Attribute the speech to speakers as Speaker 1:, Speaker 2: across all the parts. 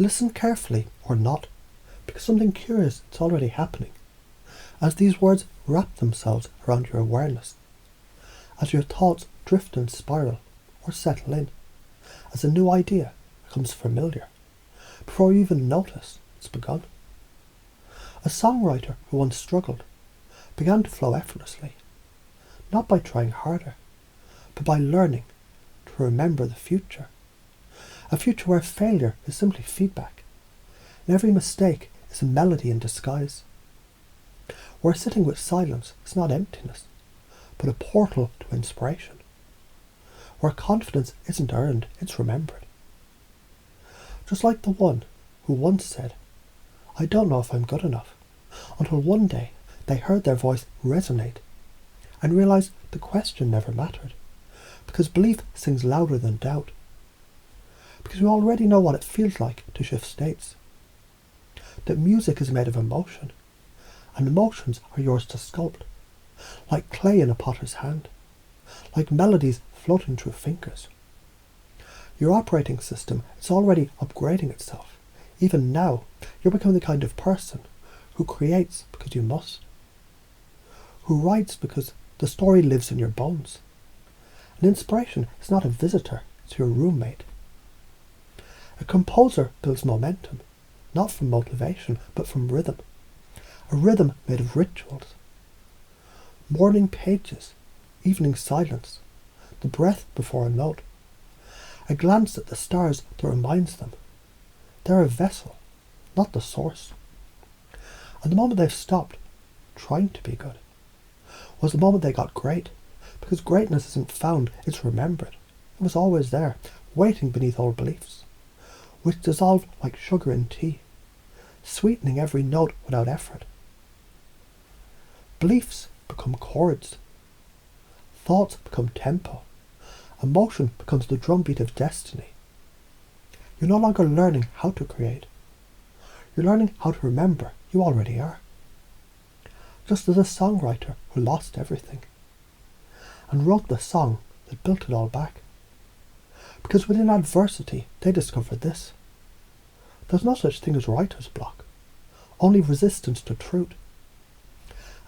Speaker 1: Listen carefully or not, because something curious is already happening, as these words wrap themselves around your awareness, as your thoughts drift and spiral or settle in, as a new idea becomes familiar, before you even notice it's begun. A songwriter who once struggled began to flow effortlessly, not by trying harder, but by learning to remember the future. A future where failure is simply feedback, and every mistake is a melody in disguise. Where sitting with silence is not emptiness, but a portal to inspiration. Where confidence isn't earned, it's remembered. Just like the one who once said, "I don't know if I'm good enough," until one day they heard their voice resonate and realized the question never mattered, because belief sings louder than doubt. Because we already know what it feels like to shift states. That music is made of emotion, and emotions are yours to sculpt, like clay in a potter's hand, like melodies floating through fingers. Your operating system is already upgrading itself. Even now, you're becoming the kind of person who creates because you must, who writes because the story lives in your bones. And inspiration is not a visitor, it's your roommate. A composer builds momentum, not from motivation, but from rhythm. A rhythm made of rituals. Morning pages, evening silence, the breath before a note. A glance at the stars that reminds them they're a vessel, not the source. And the moment they've stopped trying to be good was the moment they got great, because greatness isn't found, it's remembered. It was always there, waiting beneath old beliefs, which dissolved like sugar in tea, sweetening every note without effort. Beliefs become chords. Thoughts become tempo. Emotion becomes the drumbeat of destiny. You're no longer learning how to create. You're learning how to remember you already are. Just as a songwriter who lost everything and wrote the song that built it all back. Because within adversity, they discovered this. There's no such thing as writer's block, only resistance to truth.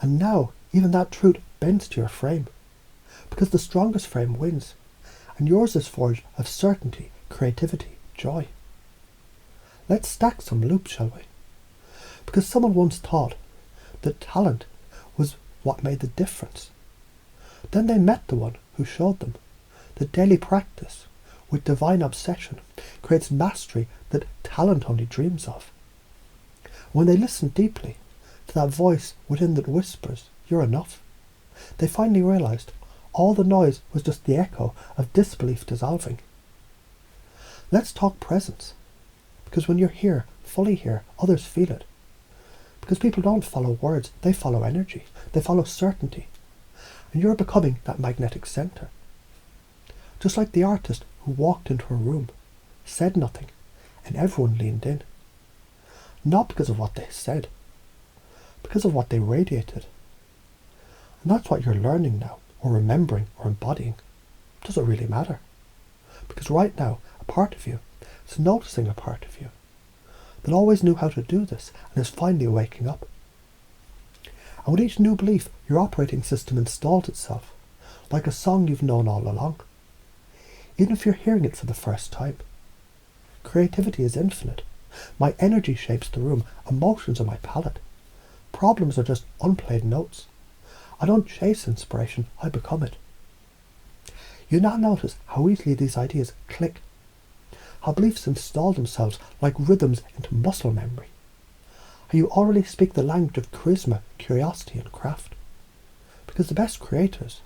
Speaker 1: And now, even that truth bends to your frame, because the strongest frame wins, and yours is forged of certainty, creativity, joy. Let's stack some loops, shall we? Because someone once thought that talent was what made the difference. Then they met the one who showed them that daily practice with divine obsession creates mastery that talent only dreams of. When they listen deeply to that voice within that whispers, "You're enough," they finally realized all the noise was just the echo of disbelief dissolving. Let's talk presence, because when you're here, fully here, others feel it. Because people don't follow words, they follow energy, they follow certainty, and you're becoming that magnetic center. Just like the artist who walked into a room, said nothing, and everyone leaned in. Not because of what they said, because of what they radiated. And that's what you're learning now, or remembering, or embodying. Does it really matter? Because right now, a part of you is noticing a part of you that always knew how to do this and is finally waking up. And with each new belief, your operating system installs itself, like a song you've known all along. Even if you're hearing it for the first time. Creativity is infinite. My energy shapes the room, emotions are my palette. Problems are just unplayed notes. I don't chase inspiration, I become it. You now notice how easily these ideas click, how beliefs install themselves like rhythms into muscle memory, how you already speak the language of charisma, curiosity and craft. Because the best creators,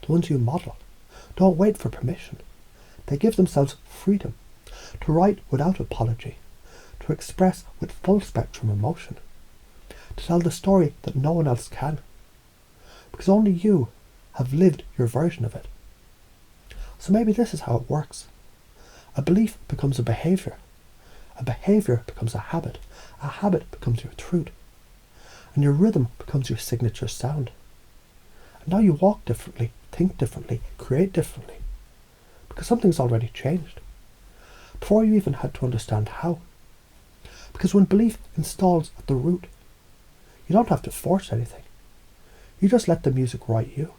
Speaker 1: the ones you model, don't wait for permission. They give themselves freedom to write without apology, to express with full spectrum emotion, to tell the story that no one else can, because only you have lived your version of it. So maybe this is how it works. A belief becomes a behaviour becomes a habit becomes your truth, and your rhythm becomes your signature sound. And now you walk differently, think differently, create differently, because something's already changed, before you even had to understand how. Because when belief installs at the root, you don't have to force anything. You just let the music write you.